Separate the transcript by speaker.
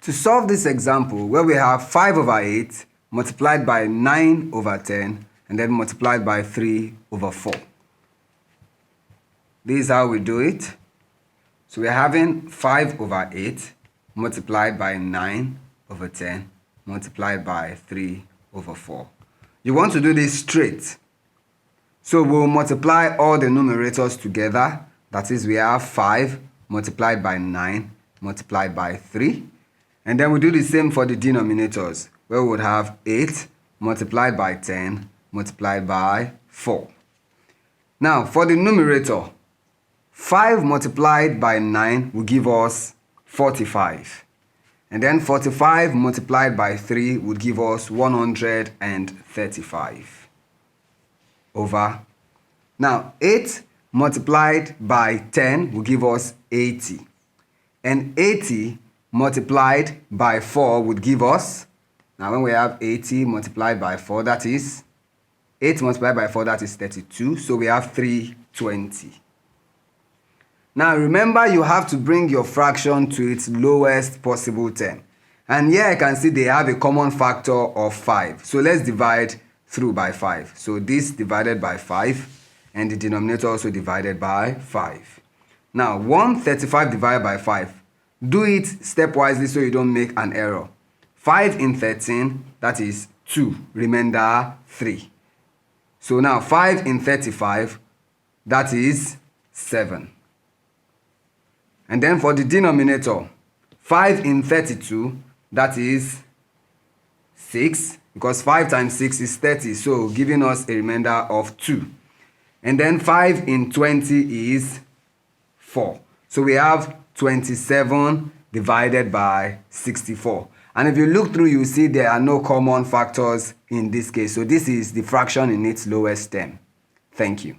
Speaker 1: To solve this example where we have 5 over 8 multiplied by 9 over 10 and then multiplied by 3 over 4. This is how we do it. So we're having 5 over 8 multiplied by 9 over 10 multiplied by 3 over 4. You want to do this straight. So we'll multiply all the numerators together. That is, we have 5 multiplied by 9 multiplied by 3. And then we do the same for the denominators, where we would have 8 multiplied by 10 multiplied by 4. Now, for the numerator, 5 multiplied by 9 will give us 45. And then 45 multiplied by 3 would give us 135 over. Now, 8 multiplied by 10 will give us 80. And 80 multiplied by 4 would give us, now when we have 80 multiplied by 4, that is, 8 multiplied by 4, that is 32. So we have 320. Now remember, you have to bring your fraction to its lowest possible term. And here I can see they have a common factor of 5. So let's divide through by 5. So this divided by 5 and the denominator also divided by 5. Now 135 divided by 5. Do it stepwisely so you don't make an error. 5 in 13, that is 2, remainder 3. So now 5 in 35, that is 7. And then for the denominator, 5 in 32, that is 6, because 5 times 6 is 30, so giving us a remainder of 2. And then 5 in 20 is 4. So we have 27 divided by 64. And if you look through, you see there are no common factors in this case. So this is the fraction in its lowest term. Thank you.